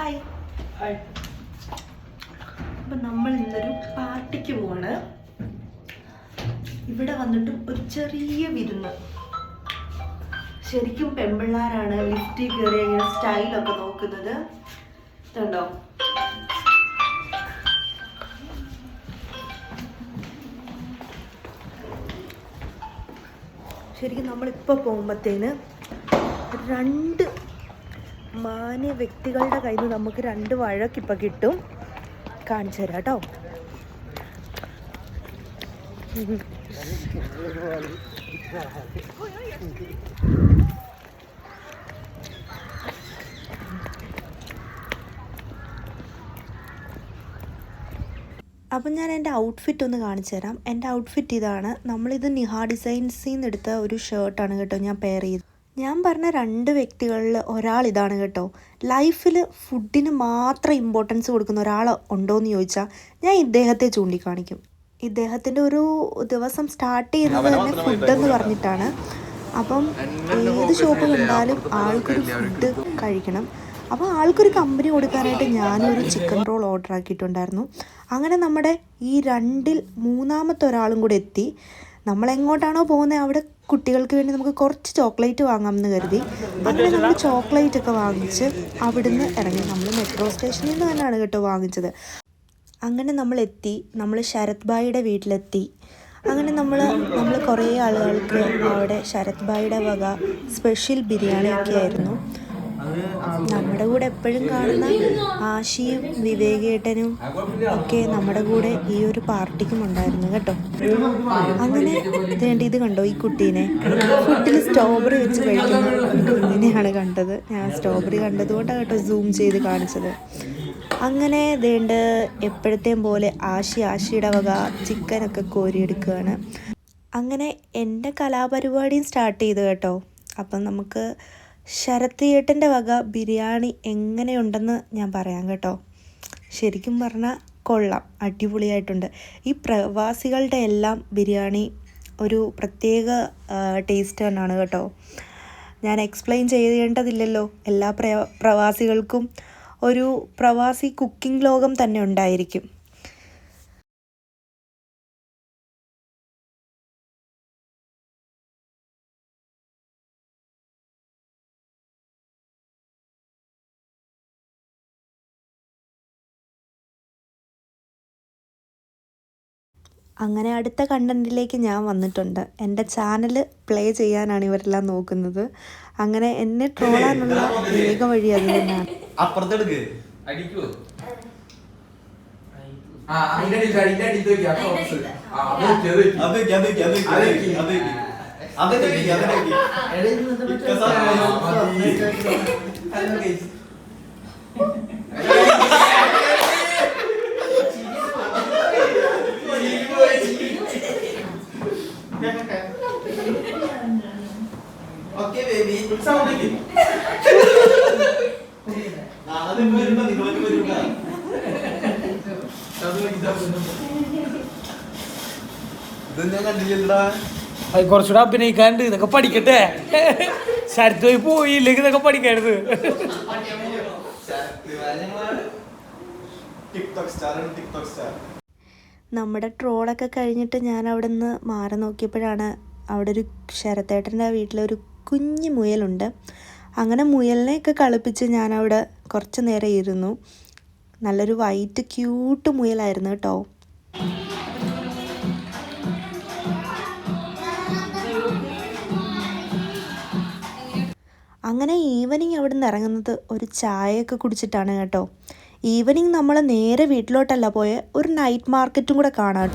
Hi. അപ്പം നമ്മൾ ഇന്നൊരു പാർട്ടിക്ക് പോവാണ്. ഇവിടെ വന്നിട്ടും ഒരു ചെറിയ വിരുന്ന്. ശരിക്കും പെൺപിള്ളാരാണ് ലിഫ്റ്റിൽ കയറി ഇങ്ങനെ സ്റ്റൈലൊക്കെ നോക്കുന്നത്. കണ്ടോ? ശരിക്കും നമ്മളിപ്പോൾ പോകുമ്പോഴത്തേന് രണ്ട് മാന്യ വ്യക്തികളുടെ കയ്യിൽ നിന്ന് നമുക്ക് രണ്ട് വഴക്കിപ്പോൾ കിട്ടും. കാണിച്ചു തരാം കേട്ടോ. അപ്പം ഞാൻ എൻ്റെ ഔട്ട്ഫിറ്റ് ഒന്ന് കാണിച്ചു തരാം. എൻ്റെ ഔട്ട്ഫിറ്റ് ഇതാണ്. നമ്മളിത് നിഹാ ഡിസൈൻസിൽ നിന്ന് എടുത്ത ഒരു ഷർട്ടാണ് കേട്ടോ ഞാൻ പെയർ ചെയ്ത്. ഞാൻ പറഞ്ഞ രണ്ട് വ്യക്തികളിൽ ഒരാൾ ഇതാണ് കേട്ടോ. ലൈഫിൽ ഫുഡിന് മാത്രം ഇമ്പോർട്ടൻസ് കൊടുക്കുന്ന ഒരാൾ ഉണ്ടോയെന്ന് ചോദിച്ചാൽ ഞാൻ ഇദ്ദേഹത്തെ ചൂണ്ടിക്കാണിക്കും. ഇദ്ദേഹത്തിൻ്റെ ഒരു ദിവസം സ്റ്റാർട്ട് ചെയ്യുന്നത് തന്നെ ഫുഡെന്ന് പറഞ്ഞിട്ടാണ്. അപ്പം ഏത് ഷോപ്പ് കണ്ടാലും ആൾക്കൊരു ഫുഡ് കഴിക്കണം. അപ്പോൾ ആൾക്കൊരു കമ്പനി കൊടുക്കാനായിട്ട് ഞാനൊരു ചിക്കൻ റോൾ ഓർഡർ ആക്കിയിട്ടുണ്ടായിരുന്നു. അങ്ങനെ നമ്മുടെ ഈ രണ്ടിൽ മൂന്നാമത്തെ ഒരാളും കൂടെ എത്തി. നമ്മളെങ്ങോട്ടാണോ പോകുന്നത് അവിടെ കുട്ടികൾക്ക് വേണ്ടി നമുക്ക് കുറച്ച് ചോക്ലേറ്റ് വാങ്ങാമെന്ന് കരുതി. അങ്ങനെ നമ്മൾ ചോക്ലേറ്റ് ഒക്കെ വാങ്ങിച്ച് അവിടുന്ന് ഇറങ്ങി. നമ്മൾ മെട്രോ സ്റ്റേഷനിൽ നിന്ന് തന്നെയാണ് കേട്ടോ വാങ്ങിച്ചത്. അങ്ങനെ നമ്മളെത്തി. നമ്മൾ ശരത് ഭായിയുടെ വീട്ടിലെത്തി. അങ്ങനെ നമ്മൾ കുറേ ആളുകൾക്ക് അവിടെ ശരത് ഭായിയുടെ വക സ്പെഷ്യൽ ബിരിയാണിയൊക്കെ ആയിരുന്നു. നമ്മുടെ കൂടെ എപ്പോഴും കാണുന്ന ആഷിയും വിവേകേട്ടനും ഒക്കെ നമ്മുടെ കൂടെ ഈ ഒരു പാർട്ടിക്കും ഉണ്ടായിരുന്നു കേട്ടോ. അങ്ങനെ ഇത് കണ്ടോ, ഈ കുട്ടീനെ ഫുഡിൽ സ്ട്രോബെറി വെച്ച് കഴിക്കുന്ന കുഞ്ഞിനെയാണ് കണ്ടത്. ഞാൻ സ്ട്രോബെറി കണ്ടതുകൊണ്ടാണ് കേട്ടോ സൂം ചെയ്ത് കാണിച്ചത്. അങ്ങനെ എപ്പോഴത്തെയും പോലെ ആഷിയുടെ വക ചിക്കനൊക്കെ കോരിയെടുക്കുകയാണ്. അങ്ങനെ എൻ്റെ കലാപരിപാടിയും സ്റ്റാർട്ട് ചെയ്തു കേട്ടോ. അപ്പം നമുക്ക് ശരത് ഏട്ടൻ്റെ വക ബിരിയാണി എങ്ങനെയുണ്ടെന്ന് ഞാൻ പറയാം കേട്ടോ. ശരിക്കും പറഞ്ഞാൽ കൊള്ളാം, അടിപൊളിയായിട്ടുണ്ട്. ഈ പ്രവാസികളുടെ എല്ലാം ബിരിയാണി ഒരു പ്രത്യേക ടേസ്റ്റ് തന്നെയാണ് കേട്ടോ. ഞാൻ എക്സ്പ്ലെയിൻ ചെയ്യേണ്ടതില്ലല്ലോ. എല്ലാ പ്രവാസികൾക്കും ഒരു പ്രവാസി കുക്കിംഗ് ലോകം തന്നെ ഉണ്ടായിരിക്കും. അങ്ങനെ അടുത്ത കണ്ടൻറ്റിലേക്ക് ഞാൻ വന്നിട്ടുണ്ട്. എൻ്റെ ചാനൽ പ്ലേ ചെയ്യാനാണ് ഇവരെല്ലാം നോക്കുന്നത്. അങ്ങനെ എന്നെ ട്രോളാനുള്ള ഏക വഴി അത് തന്നെയാണ്. Okay baby, sound like it. കുറച്ചുകൂടെ അഭിനയിക്കാണ്ട് ഇതൊക്കെ പഠിക്കട്ടെ. ശരത്ത് പോയില്ലെങ്കിൽ ഇതൊക്കെ പഠിക്കരുത്. നമ്മുടെ ട്രോളൊക്കെ കഴിഞ്ഞിട്ട് ഞാൻ അവിടെ നിന്ന് മാറി നോക്കിയപ്പോഴാണ് അവിടെ ഒരു ശരത്തേട്ടൻ്റെ വീട്ടിലൊരു കുഞ്ഞു മുയലുണ്ട്. അങ്ങനെ മുയലിനെയൊക്കെ കളിപ്പിച്ച് ഞാനവിടെ കുറച്ച് നേരം ഇരുന്നു. നല്ലൊരു വൈറ്റ് ക്യൂട്ട് മുയലായിരുന്നു കേട്ടോ. അങ്ങനെ ഈവനിങ് അവിടെ നിന്ന് ഇറങ്ങുന്നത് ഒരു ചായയൊക്കെ കുടിച്ചിട്ടാണ് കേട്ടോ. ഈവനിങ് നമ്മൾ നേരെ വീട്ടിലോട്ടല്ല പോയ ഒരു നൈറ്റ് മാർക്കറ്റും കൂടെ കാണാം കേട്ടോ.